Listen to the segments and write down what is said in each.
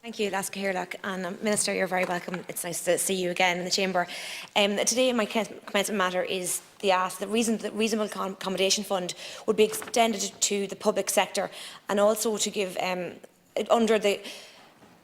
Thank you, Laska Hirlach, and Minister, you're very welcome. It's nice to see you again in the Chamber. Today, my commencement matter is the ask that the Reasonable Accommodation Fund would be extended to the public sector, and also to give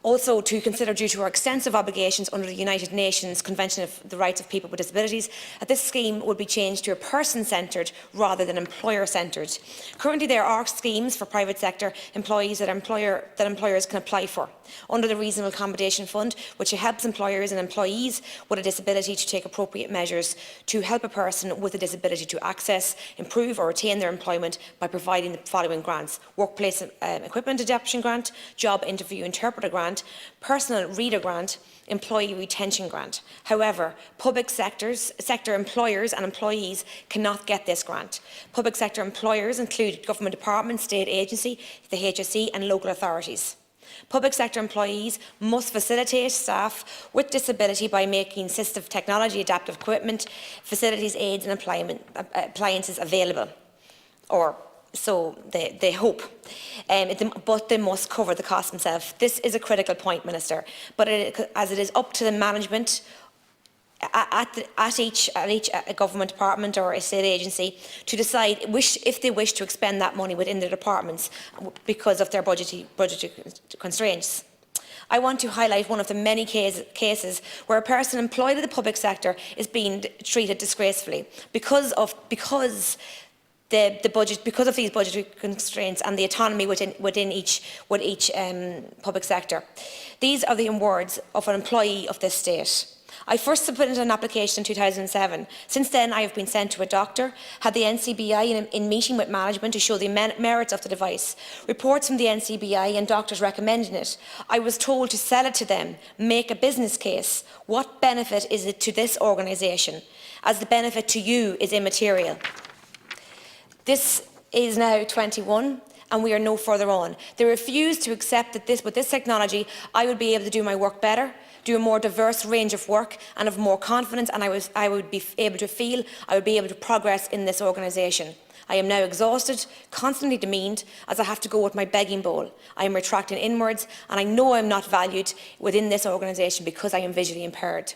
also to consider, due to our extensive obligations under the United Nations Convention of the Rights of People with Disabilities, that this scheme would be changed to a person-centred rather than employer-centred. Currently, there are schemes for private sector employees that employers can apply for under the Reasonable Accommodation Fund, which helps employers and employees with a disability to take appropriate measures to help a person with a disability to access, improve or retain their employment by providing the following grants: workplace equipment adaptation grant, job interview interpreter grant, personal reader grant, employee retention grant. However, public sector employers and employees cannot get this grant. Public sector employers include government departments, state agency, the HSE and local authorities. Public sector employees must facilitate staff with disability by making assistive technology, adaptive equipment, facilities, aids and appliances available, or so they hope, but they must cover the cost themselves. This is a critical point, Minister, but as it is up to the management at each government department or a state agency to decide if they wish to expend that money within their departments because of their budgetary constraints. I want to highlight one of the many cases where a person employed in the public sector is being treated disgracefully because of these budgetary constraints and the autonomy within each public sector. These are the words of an employee of this state. I first submitted an application in 2007. Since then, I have been sent to a doctor, had the NCBI in meeting with management to show the merits of the device, reports from the NCBI and doctors recommending it. I was told to sell it to them, make a business case. What benefit is it to this organisation, as the benefit to you is immaterial? This is now 21 and we are no further on. They refuse to accept that with this technology I would be able to do my work better, do a more diverse range of work and have more confidence, and I would be able to progress in this organisation. I am now exhausted, constantly demeaned, as I have to go with my begging bowl. I am retracting inwards and I know I am not valued within this organisation because I am visually impaired.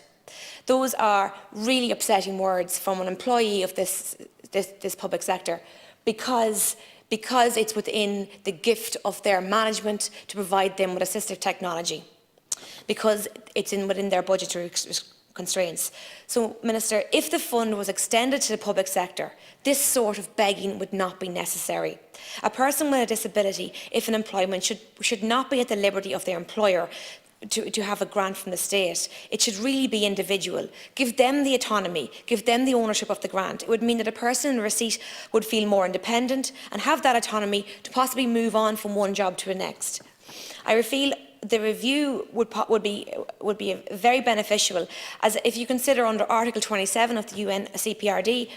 Those are really upsetting words from an employee of this public sector, because it's within the gift of their management to provide them with assistive technology, because it's within their budgetary constraints. So, Minister, if the fund was extended to the public sector, this sort of begging would not be necessary. A person with a disability, if in employment, should not be at the liberty of their employer to have a grant from the state. It should really be individual. Give them the autonomy, give them the ownership of the grant. It would mean that a person in receipt would feel more independent and have that autonomy to possibly move on from one job to the next. I feel the review would be very beneficial, as if you consider under Article 27 of the UN CPRD,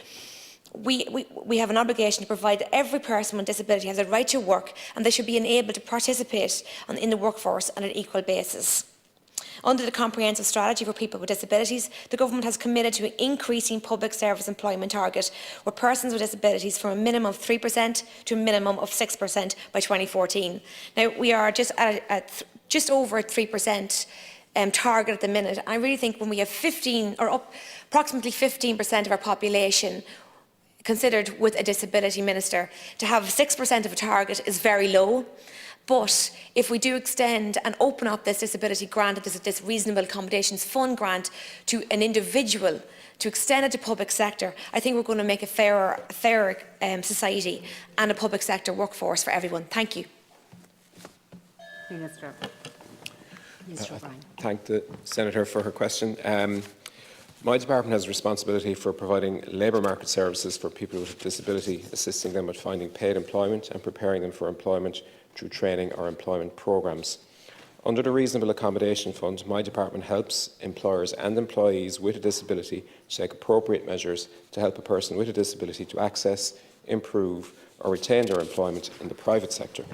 we have an obligation to provide that every person with disability has a right to work and they should be enabled to participate in the workforce on an equal basis. Under the Comprehensive Strategy for People with Disabilities, the Government has committed to increasing public service employment target with persons with disabilities from a minimum of 3% to a minimum of 6% by 2014. Now, we are just over a 3% target at the minute. I really think when we have approximately 15% of our population considered with a disability, Minister, to have 6% of a target is very low. But if we do extend and open up this disability grant, this Reasonable Accommodations Fund grant to an individual, to extend it to public sector, I think we're going to make a fairer society and a public sector workforce for everyone. Thank you. Minister. Minister O'Brien. Thank the Senator for her question. My department has responsibility for providing labour market services for people with a disability, assisting them with finding paid employment and preparing them for employment through training or employment programmes. Under the Reasonable Accommodation Fund, my department helps employers and employees with a disability to take appropriate measures to help a person with a disability to access, improve or retain their employment in the private sector.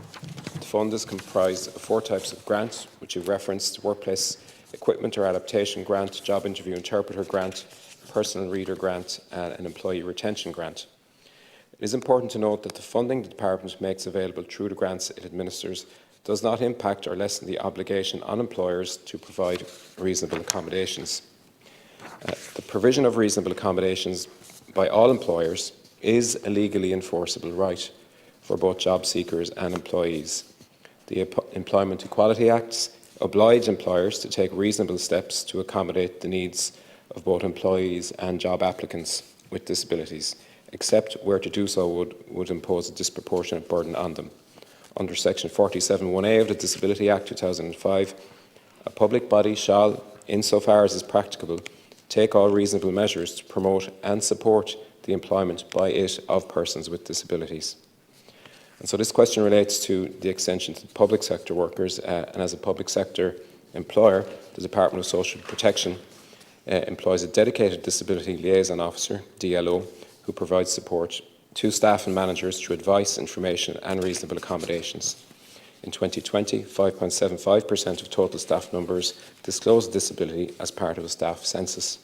The fund is comprised of 4 types of grants, which you've referenced: workplace equipment or adaptation grant, job interview interpreter grant, personal reader grant and an employee retention grant. It is important to note that the funding the department makes available through the grants it administers does not impact or lessen the obligation on employers to provide reasonable accommodations. The provision of reasonable accommodations by all employers is a legally enforceable right for both job seekers and employees. The Employment Equality Acts oblige employers to take reasonable steps to accommodate the needs of both employees and job applicants with disabilities, except where to do so would impose a disproportionate burden on them. Under Section 47(1)(a) of the Disability Act 2005, a public body shall, insofar as is practicable, take all reasonable measures to promote and support the employment by it of persons with disabilities. And so this question relates to the extension to public sector workers, and as a public sector employer, the Department of Social Protection employs a dedicated Disability Liaison Officer, DLO, who provides support to staff and managers through advice, information and reasonable accommodations. In 2020, 5.75% of total staff numbers disclosed disability as part of a staff census.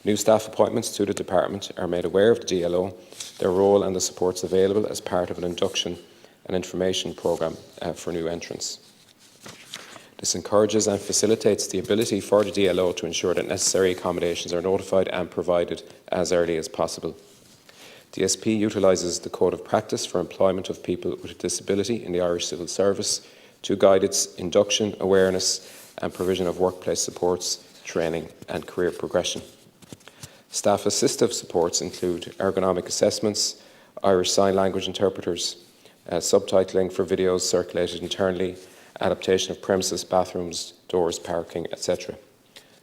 New staff appointments to the department are made aware of the DLO, their role and the supports available as part of an induction and information programme for new entrants. This encourages and facilitates the ability for the DLO to ensure that necessary accommodations are notified and provided as early as possible. DSP utilises the Code of Practice for Employment of People with a Disability in the Irish Civil Service to guide its induction, awareness and provision of workplace supports, training and career progression. Staff assistive supports include ergonomic assessments, Irish Sign Language interpreters, subtitling for videos circulated internally, adaptation of premises, bathrooms, doors, parking, etc.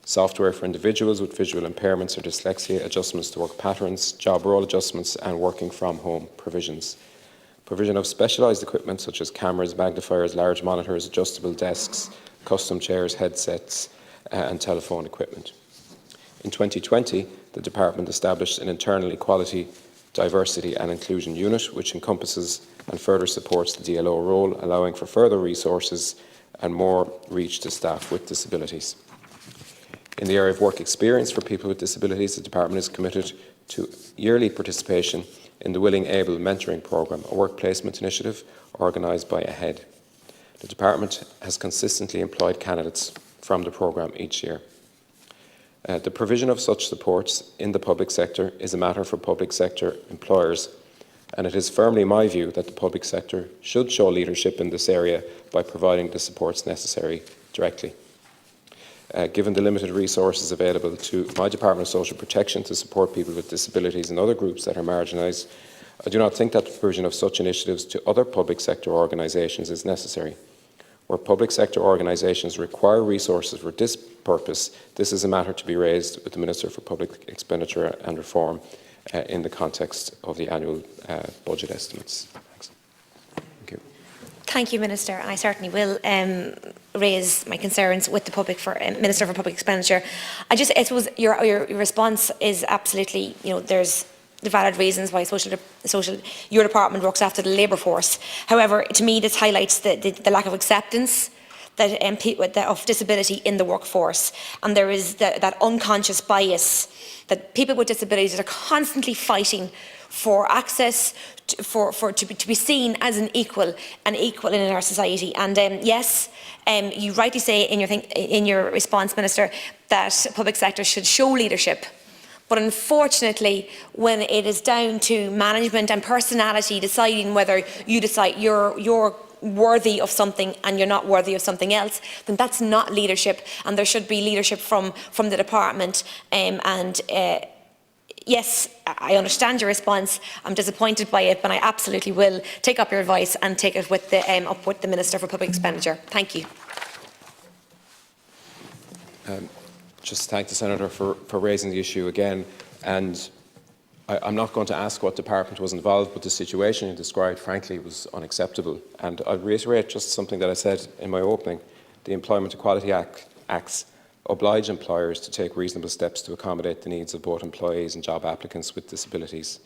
Software for individuals with visual impairments or dyslexia, adjustments to work patterns, job role adjustments and working from home provisions. Provision of specialised equipment such as cameras, magnifiers, large monitors, adjustable desks, custom chairs, headsets and telephone equipment. In 2020, the Department established an internal Equality, Diversity and Inclusion Unit which encompasses and further supports the DLO role, allowing for further resources and more reach to staff with disabilities. In the area of work experience for people with disabilities, the Department is committed to yearly participation in the Willing Able Mentoring Programme, a work placement initiative organised by AHEAD. The Department has consistently employed candidates from the programme each year. The provision of such supports in the public sector is a matter for public sector employers, and it is firmly my view that the public sector should show leadership in this area by providing the supports necessary directly. Given the limited resources available to my Department of Social Protection to support people with disabilities and other groups that are marginalised, I do not think that the provision of such initiatives to other public sector organisations is necessary. Where public sector organisations require resources for this purpose, this is a matter to be raised with the Minister for Public Expenditure and Reform in the context of the annual budget estimates. Thanks. Thank you. Thank you, Minister. I certainly will raise my concerns with the Minister for Public Expenditure. I suppose your response is absolutely, there's the valid reasons why your department works after the labour force. However, to me, this highlights the lack of acceptance of disability in the workforce, and there is that unconscious bias that people with disabilities are constantly fighting for access to be seen as an equal in our society. And yes, you rightly say in your response, Minister, that public sector should show leadership. But unfortunately, when it is down to management and personality deciding whether you decide you're worthy of something and you're not worthy of something else, then that's not leadership, and there should be leadership from the department. Yes, I understand your response. I'm disappointed by it, but I absolutely will take up your advice and take it with up with the Minister for Public Expenditure. Thank you. Just thank the Senator for raising the issue again, and I'm not going to ask what department was involved, but the situation you described, frankly, was unacceptable. And I'll reiterate just something that I said in my opening. The Employment Equality Acts oblige employers to take reasonable steps to accommodate the needs of both employees and job applicants with disabilities,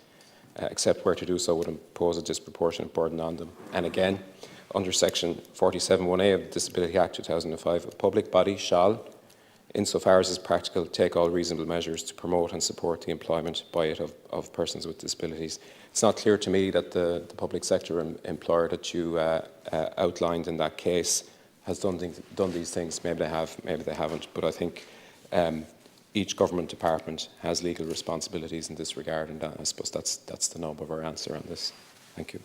except where to do so would impose a disproportionate burden on them. And again, under Section 47(1)(a) of the Disability Act 2005, a public body shall, insofar as is practical, take all reasonable measures to promote and support the employment by it of persons with disabilities. It's not clear to me that the public sector employer that you outlined in that case has done these things. Maybe they have, maybe they haven't. But I think each government department has legal responsibilities in this regard, and I suppose that's the nub of our answer on this. Thank you.